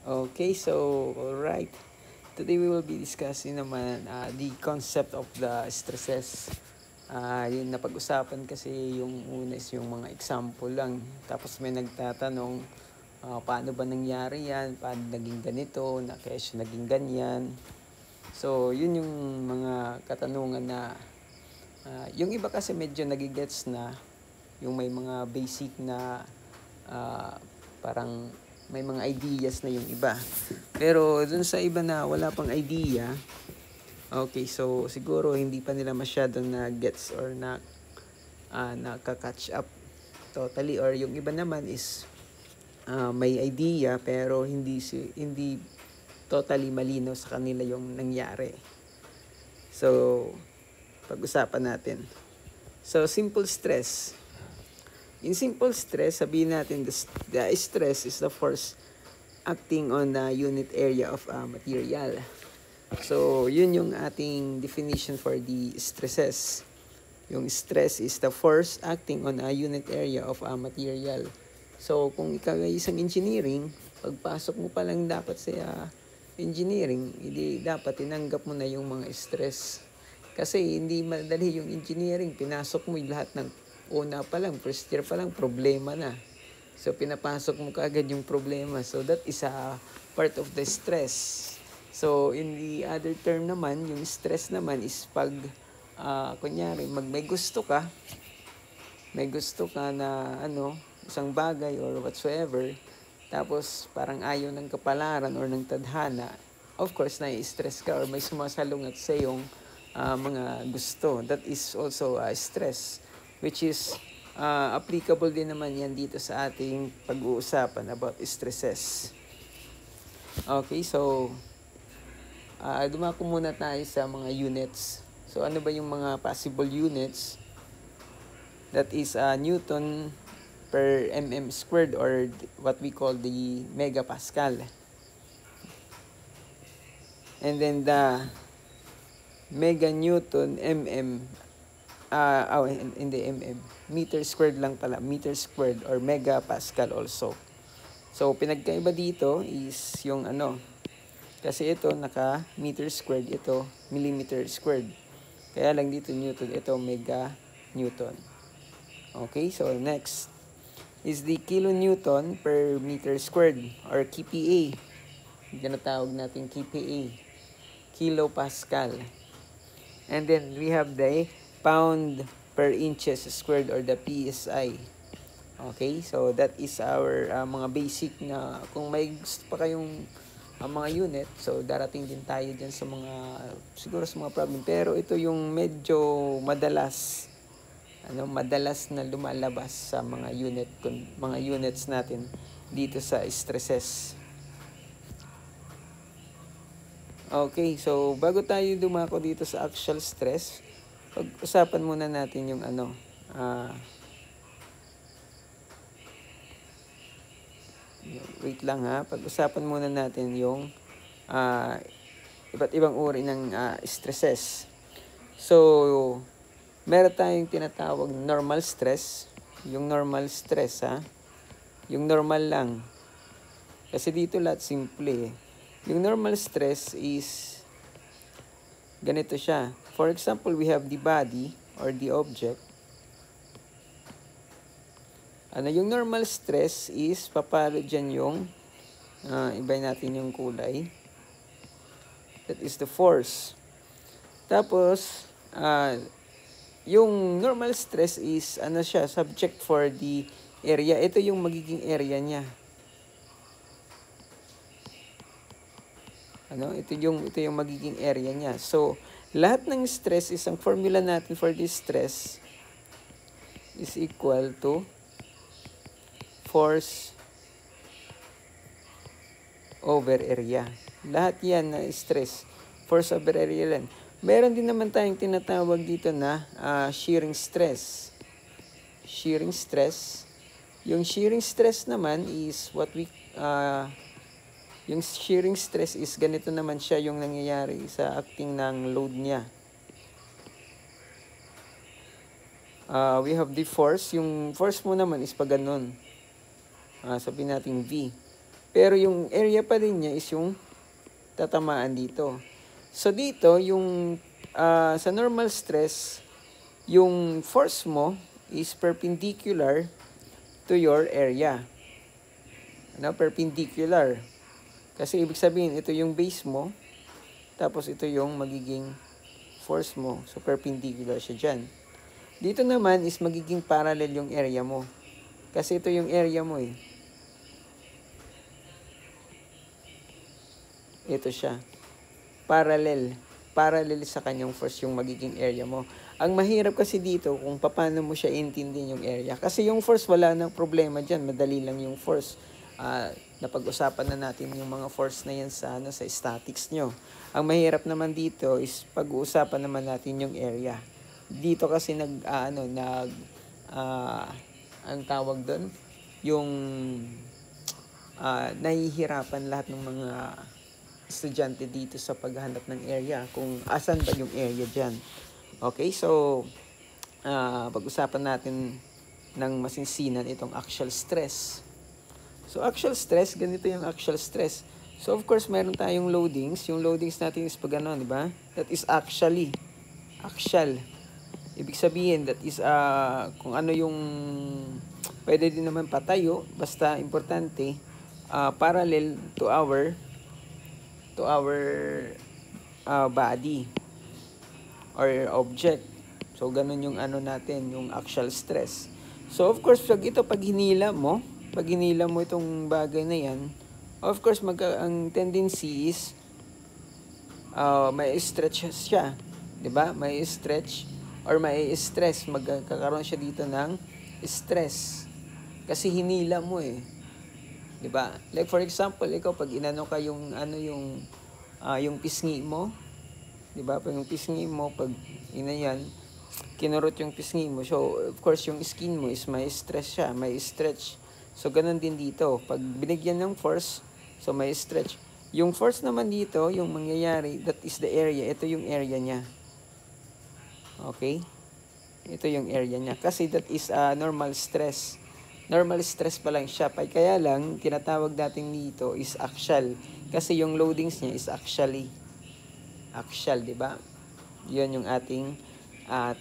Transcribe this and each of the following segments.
Okay, so alright. Today we will be discussing naman the concept of the stresses. Yung napag-usapan kasi yung una is yung mga example lang. Tapos may nagtatanong, paano ba nangyari yan? Paano naging ganito? Kaya siya naging ganyan? So, yun yung mga katanungan na yung iba kasi medyo nagigets na yung may mga basic na uh, parang may mga ideas na yung iba. Pero dun sa iba na wala pang idea, okay, so siguro hindi pa nila masyadong na gets or nakaka-catch up totally, or yung iba naman is may idea pero hindi totally malinaw sa kanila yung nangyari. So, pag-usapan natin. So, simple stress. In simple stress, sabihin natin the stress is the force acting on the unit area of a material. So, yun yung ating definition for the stresses. Yung stress is the force acting on a unit area of a material. So, kung ikaw ay isang engineering, pagpasok mo pa lang dapat sa engineering, hindi dapat tinanggap mo na yung mga stress. Kasi hindi madali yung engineering, pinasok mo yung lahat ng una pa lang, first year pa lang, problema na. So, pinapasok mo kaagad yung problema. So, that is a part of the stress. So, in the other term naman, yung stress naman is pag, kunyari, may gusto ka na, isang bagay or whatsoever, tapos parang ayaw ng kapalaran or ng tadhana, of course, nai-stress ka or may sumasalungat sa iyong mga gusto. That is also stress, which is applicable din naman yan dito sa ating pag-uusapan about stresses. Okay, so dumako muna tayo sa mga units. So ano ba yung mga possible units? That is Newton per mm squared, or what we call the megapascal. And then the mega Newton mm, in the mm, meter squared lang pala, meter squared or megapascal also. So pinagkaiba dito is yung kasi ito naka meter squared, ito millimeter squared. Kaya lang dito Newton, ito mega Newton. Okay, so next is the kilonewton per meter squared or kPa. Ginatawag natin kPa, kilopascal. And then we have the pound per inches squared or the PSI. Okay, so that is our mga basic na, kung may gusto pa kayong mga unit, so darating din tayo dyan sa mga, siguro sa mga problem. Pero ito yung medyo madalas na lumalabas sa mga units natin dito sa stresses. Okay, so bago tayo dumako dito sa actual stress, pag-usapan muna natin yung wait lang ha, pag-usapan muna natin yung iba't ibang uri ng stresses. So, meron tayong tinatawag normal stress. Yung normal stress yung normal lang. Kasi dito lahat simple eh. Yung normal stress is ganito siya. For example, we have the body or the object. Yung normal stress is papalo dyan yung ibay natin yung kulay. That is the force. Tapos, yung normal stress is siya, subject for the area. Ito yung magiging area niya. Ito yung magiging area niya. So, lahat ng stress is, ang formula natin for this stress is equal to force over area. Lahat yan na stress, force over area lang. Meron din naman tayong tinatawag dito na shearing stress. Shearing stress. Yung shearing stress naman is yung shearing stress is ganito naman siya yung nangyayari sa acting ng load niya. We have the force. Yung force mo naman is pag ganun. Sabihin natin V. Pero yung area pa rin niya is yung tatamaan dito. So dito, yung sa normal stress, yung force mo is perpendicular to your area. Ano? Perpendicular. Kasi ibig sabihin, ito yung base mo, tapos ito yung magiging force mo. So perpendicular siya dyan. Dito naman is magiging parallel yung area mo. Kasi ito yung area mo eh. Ito siya. Parallel. Parallel sa kanyang force yung magiging area mo. Ang mahirap kasi dito kung paano mo siya intindihin yung area. Kasi yung force, wala nang problema dyan. Madali lang yung force. Napag-usapan na natin yung mga force na yan sa statics nyo. Ang mahirap naman dito is pag-uusapan naman natin yung area. Dito kasi ang tawag doon, yung nahihirapan lahat ng mga estudyante dito sa paghahanap ng area, kung asan ba yung area dyan. Okay, so pag-usapan natin ng masinsinan itong axial stress. So axial stress, ganito yung axial stress. So of course, meron tayong loadings. Yung loadings natin is pag ano, di ba? That is actually. Axial. Ibig sabihin, that is kung ano yung pwede din naman patayo, basta importante, parallel to our body or object. So ganun yung ano natin, yung axial stress. So of course, pag hinila mo itong bagay na yan, of course, ang tendency is may stretch siya. 'Di ba? May stretch or may stress. Magkakaroon siya dito ng stress. Kasi hinila mo eh. 'Di ba? Like for example, ikaw pag inano ka yung yung pisngi mo, 'di ba? Pag yung pisngi mo, pag yan, kinurot yung pisngi mo. So, of course, yung skin mo is may stress siya, may stretch. So, ganun din dito. Pag binigyan ng force, so may stretch. Yung force naman dito, yung mangyayari, that is the area. Ito yung area niya. Okay? Ito yung area niya. Kasi that is normal stress. Normal stress pa lang siya. Kaya lang, tinatawag natin dito is axial. Kasi yung loadings niya is actually axial, di ba? Yun yung ating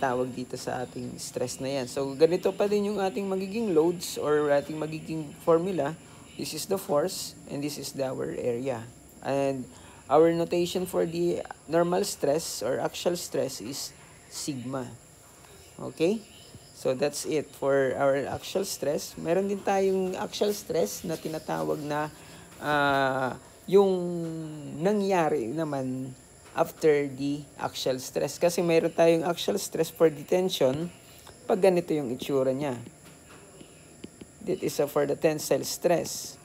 tawag dito sa ating stress na yan. So, ganito pa din yung ating magiging loads or ating magiging formula. This is the force and this is our area. And our notation for the normal stress or axial stress is sigma. Okay? So, that's it for our axial stress. Meron din tayong axial stress na tinatawag na yung nangyari naman after the axial stress. Kasi mayroon tayong axial stress for detention pag ganito yung itsura niya. That is for the tensile stress.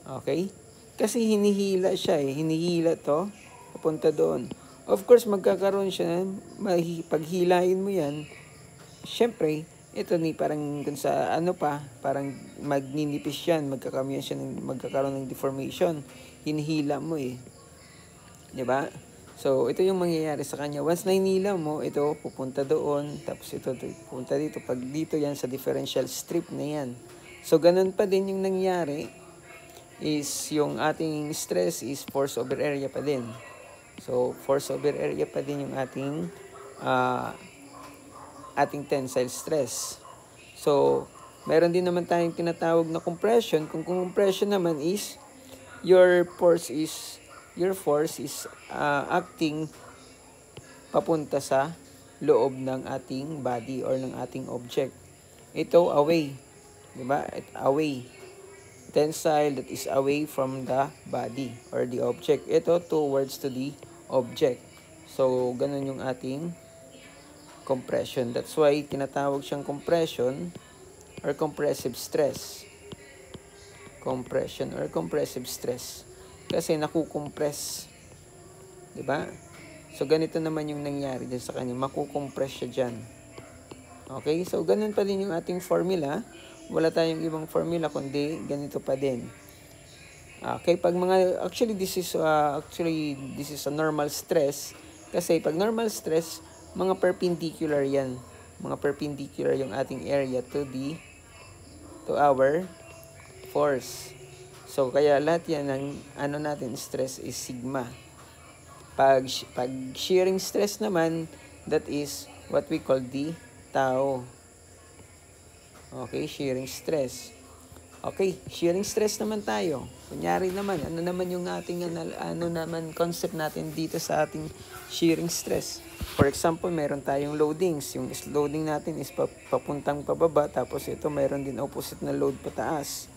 Okay? Kasi hinihila siya eh. Hinihila to, papunta doon. Of course, magkakaroon siya, paghilain mo yan, syempre, ito ni parang kung sa parang magninipis yan, magkakaroon ng deformation. Hinihila mo eh. 'Di ba? So, ito yung mangyayari sa kanya. Once na hinila mo, ito pupunta doon, tapos ito pupunta dito. Pag dito yan sa differential strip na yan. So, ganun pa din yung nangyari is yung ating stress is force over area pa din. So, force over area pa din yung ating tensile stress. So, meron din naman tayong tinatawag na compression. Kung compression naman is your force is acting papunta sa loob ng ating body or ng ating object. Ito away, 'di ba? Away. Tensile, that is away from the body or the object. Ito towards to the object. So, ganun yung ating compression. That's why tinatawag siyang compression or compressive stress. Compression or compressive stress. Kasi nakukompress. 'Di ba? So, ganito naman yung nangyari dyan sa kanya. Makukompress siya dyan. Okay? So, ganun pa din yung ating formula. Wala tayong ibang formula, kundi ganito pa din. Okay? Pag actually, this is a normal stress. Kasi pag normal stress, mga perpendicular yan. Mga perpendicular yung ating area to our force. So, kaya lahat yan ng ano natin, stress is sigma. Pag shearing stress naman, that is what we call the tau. Okay, shearing stress. Okay, shearing stress naman tayo. Kunyari naman, ano naman yung ating concept natin dito sa ating shearing stress. For example, meron tayong loadings. Yung loading natin is papuntang pababa, tapos ito meron din opposite na load pataas.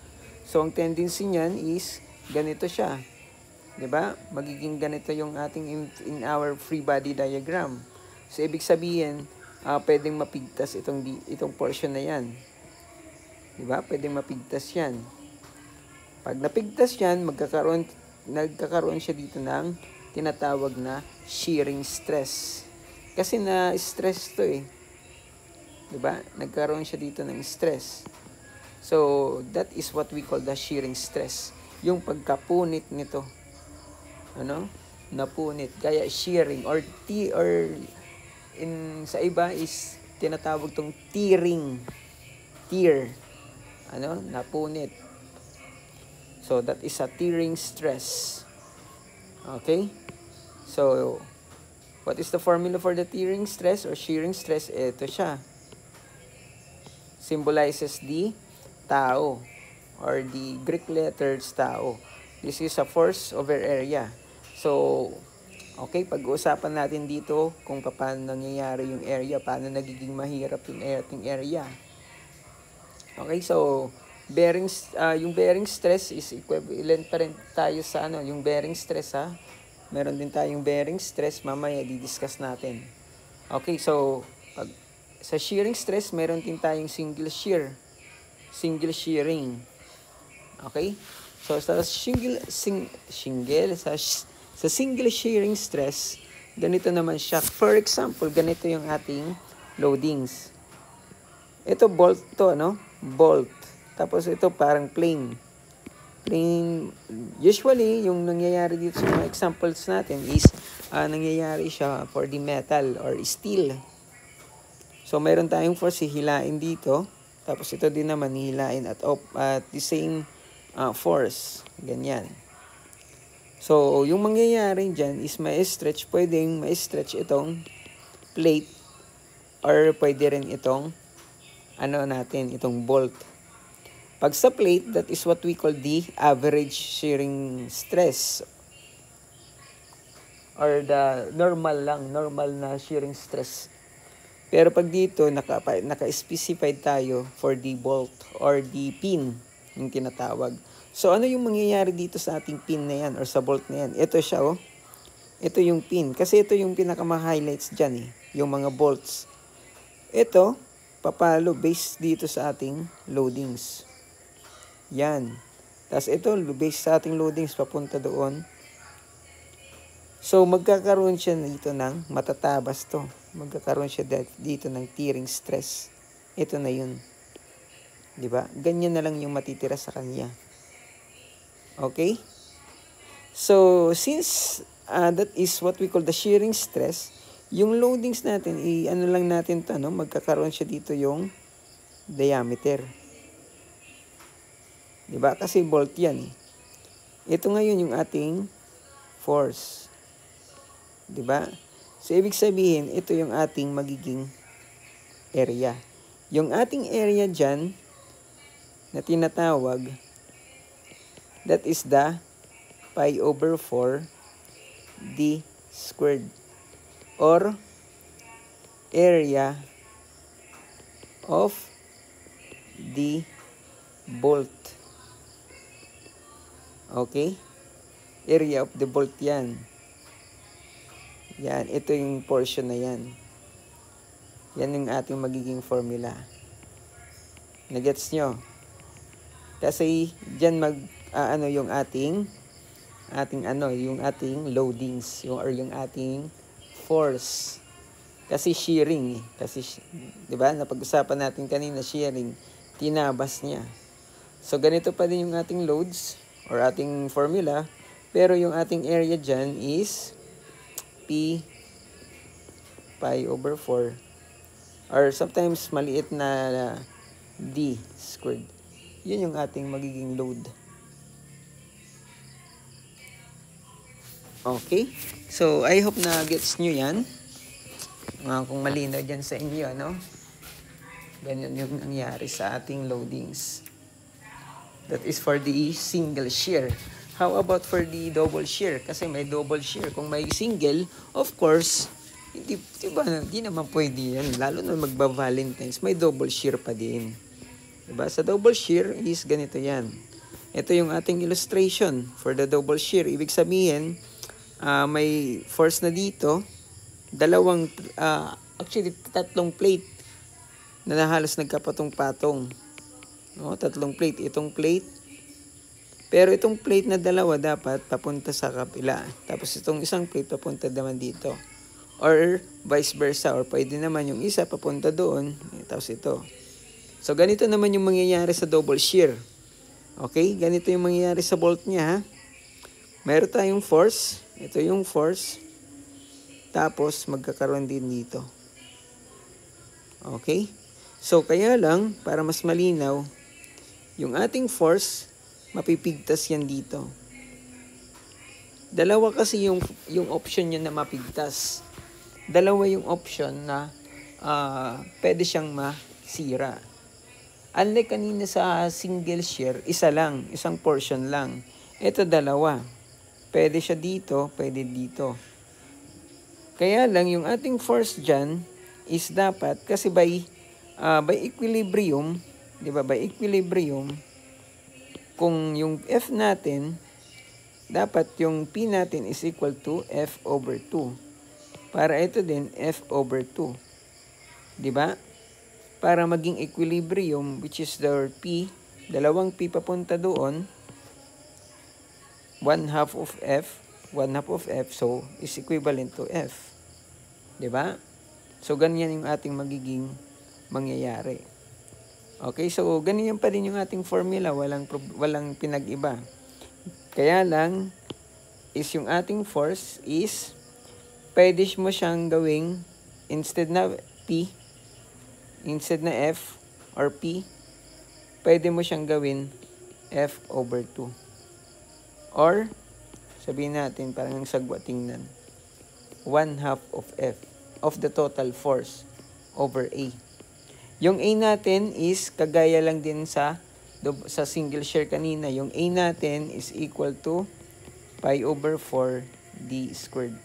So, ang tendency niyan is ganito siya. 'Di ba? Magiging ganito yung ating in our free body diagram. So, ibig sabihin, pwedeng mapigtas itong portion na 'yan. 'Di ba? Pwedeng mapigtas 'yan. Pag napigtas 'yan, nagkakaroon siya dito ng tinatawag na shearing stress. Kasi na stress 'to eh. 'Di ba? Nagkaroon siya dito ng stress. So, that is what we call the shearing stress. Yung pagkapunit nito. Ano? Napunit. Kaya shearing or sa iba is tinatawag tong tearing. Tear. Ano? Napunit. So, that is a tearing stress. Okay? So, what is the formula for the tearing stress or shearing stress? Ito siya. Symbolizes the tau or the Greek letters tau. This is a force over area. So, okay, pag-uusapan natin dito kung paano nangyayari yung area, paano nagiging mahirap yung ating area. Okay, so yung bearing stress is equivalent pa rin tayo sa yung bearing stress ha. Meron din tayong bearing stress, mamaya di-discuss natin. Okay, so sa shearing stress, meron din tayong single shearing. Okay? So sa single shearing stress, ganito naman siya. For example, ganito yung ating loadings. Ito bolt to, bolt. Tapos ito parang plain. Usually, yung nangyayari dito sa mga examples natin is nangyayari siya for the metal or steel. So, mayroon tayong force hihilain dito. Tapos ito din naman hihilain at the same force. Ganyan. So, yung mangyayari dyan is pwedeng ma-stretch itong plate or pwede rin itong itong bolt. Pag sa plate, that is what we call the average shearing stress or the normal na shearing stress. Pero pag dito, naka-specified tayo for the bolt or the pin, yung tinatawag. So, ano yung mangyayari dito sa ating pin na yan or sa bolt na yan? Ito siya, Ito yung pin. Kasi ito yung pinaka-highlights dyan, yung mga bolts. Ito, papalo based dito sa ating loadings. Yan. Tapos ito, based sa ating loadings, papunta doon. So, magkakaroon siya dito ng matatabas to. Magkakaroon siya dito ng tearing stress. Ito na yun. Diba? Ganyan na lang yung matitira sa kanya. Okay? So, since that is what we call the shearing stress, yung loadings natin, lang natin to, magkakaroon siya dito yung diameter. Diba? Kasi bolt yan eh. Ito ngayon yung ating force. Diba? So, ibig sabihin, ito yung ating magiging area. Yung ating area dyan, na tinatawag, that is the pi over 4 d squared. Or, area of the bolt. Okay? Area of the bolt yan. Yan, ito yung portion na yan. Yan yung ating magiging formula. Nagets nyo? Kasi dyan yung ating loadings, yung ating force. Kasi shearing eh. Kasi 'di ba? Napag-usapan natin kanina shearing, tinabas niya. So ganito pa din yung ating loads or ating formula, pero yung ating area dyan is P pi over 4 or sometimes maliit na D squared. Yun yung ating magiging load. Okay? So, I hope na gets nyo yan. Kung malinaw dyan sa inyo, ano? Ganyan yung nangyari sa ating loadings. That is for the single shear. How about for the double shear? Kasi may double shear. Kung may single, of course, hindi naman pwede yan. Lalo na magba-Valentine's, may double shear pa din. Diba? Sa double shear is ganito yan. Ito yung ating illustration for the double shear. Ibig sabihin, may force na dito, actually tatlong plate na halos nagkapatong-patong. No, tatlong plate. Itong plate. Pero itong plate na dalawa dapat papunta sa kapila. Tapos itong isang plate papunta naman dito. Or vice versa. Or pwede naman yung isa papunta doon. Tapos ito. So ganito naman yung mangyayari sa double shear. Okay? Ganito yung mangyayari sa bolt niya, ha? Meron tayong force. Ito yung force. Tapos magkakaroon din dito. Okay? So kaya lang, para mas malinaw, yung ating force, mapipigtas yan dito. Dalawa kasi yung option niya na mapigtas. Dalawa yung option na pwede siyang masira. Unlike kanina sa single shear, isa lang, isang portion lang. Ito dalawa. Pwede siya dito, pwede dito. Kaya lang yung ating force dyan is dapat, kasi by equilibrium, di ba? By equilibrium, kung yung F natin, dapat yung P natin is equal to F over 2. Para ito din, F over 2. Di ba? Para maging equilibrium, which is the P, dalawang P papunta doon, 1/2 of F, 1/2 of F, so is equivalent to F. Di ba? So, ganyan yung ating magiging mangyayari. Okay, so ganyan pa rin yung ating formula, walang pinag-iba. Kaya lang is yung ating force is pwede mo siyang gawing instead na P, instead na F or P, pwede mo siyang gawin F over 2. Or sabihin natin parang sagwa tingnan, 1/2 of F of the total force over A. Yung A natin is kagaya lang din sa single shear kanina. Yung A natin is equal to pi over 4 d squared.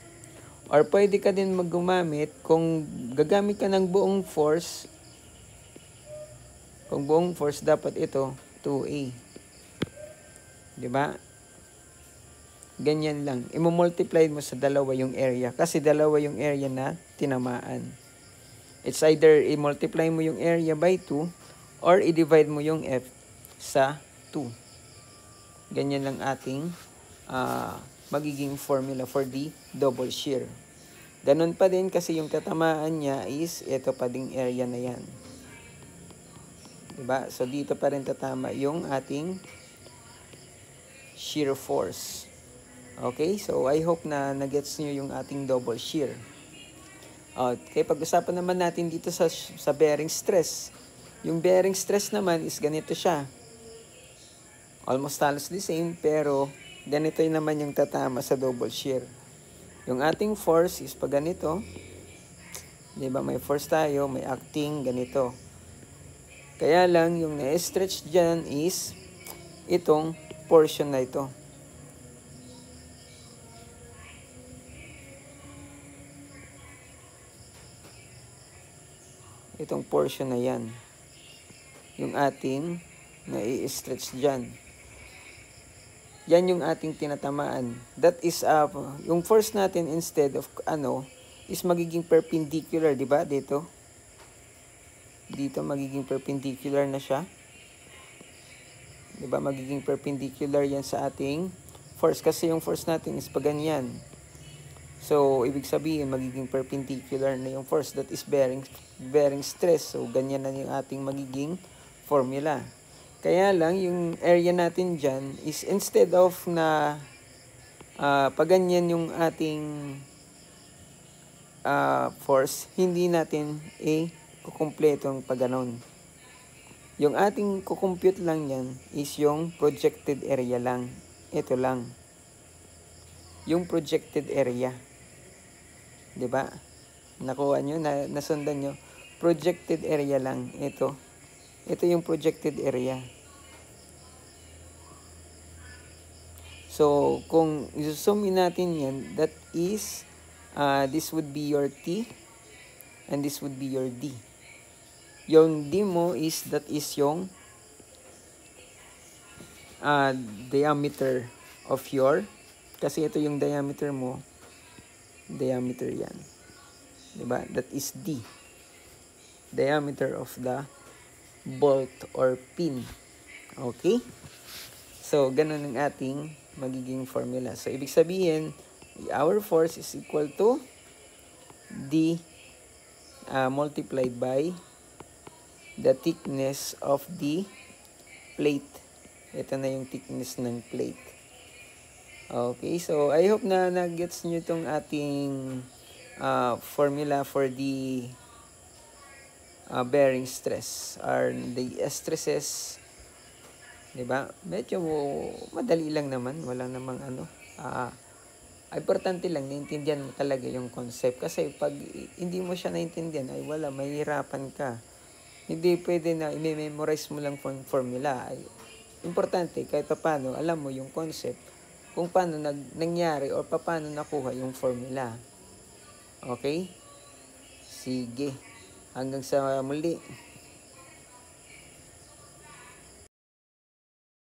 Or pwede ka din maggumamit kung gagamit ka ng buong force. Kung buong force dapat ito 2A. 'Di ba? Ganyan lang. I-multiply mo sa dalawa yung area kasi dalawa yung area na tinamaan. It's either i-multiply mo yung area by 2 or i-divide mo yung F sa 2. Ganyan lang ating magiging formula for the double shear. Ganun pa din kasi yung tatamaan niya is ito pa ding area na yan. Diba? So dito pa rin tatama yung ating shear force. Okay? So I hope na nagets nyo yung ating double shear. Okay, pag-usapan naman natin dito sa bearing stress. Yung bearing stress naman is ganito siya. Almost halos the same, pero ganito yun naman yung tatama sa double shear. Yung ating force is pag ganito. Diba, may force tayo, may acting, ganito. Kaya lang, yung na-stretch dyan is itong portion na ito. Itong portion na yan. Yung ating na-i-stretch dyan. Yan yung ating tinatamaan. That is, yung force natin instead of, is magiging perpendicular, di ba? Dito magiging perpendicular na siya. Di ba? Magiging perpendicular yan sa ating force. Kasi yung force natin is pag ganyan. So, ibig sabihin, magiging perpendicular na yung force that is bearing stress. So, ganyan na yung ating magiging formula. Kaya lang, yung area natin dyan is instead of na pag ganyan yung ating force, hindi natin kukumpletong pag ganon. Yung ating kukompute lang yan is yung projected area lang. Ito lang. Yung projected area. 'Di ba? Nakuha nyo, nasundan nyo. Projected area lang. Ito. Ito yung projected area. So, kung zoom in natin yan, that is, this would be your T, and this would be your D. Yung D mo is, that is yung diameter of your, kasi ito yung diameter mo, diameter yan. Diba? That is D. Diameter of the bolt or pin. Okay? So, ganun ang ating magiging formula. So, ibig sabihin, our force is equal to D multiplied by the thickness of the plate. Ito na yung thickness ng plate. Okay, so I hope na nag-gets nyo itong ating formula for the bearing stress or the stresses. Diba? Medyo madali lang naman. Walang namang ano. Importante lang, naintindihan mo talaga yung concept. Kasi pag hindi mo siya naintindihan, ay wala, mahihirapan ka. Hindi pwede na i-memorize mo lang formula. Ay, importante, kahit paano, alam mo yung concept. Kung paano nangyari or paano nakuha yung formula. Okay? Sige. Hanggang sa muli.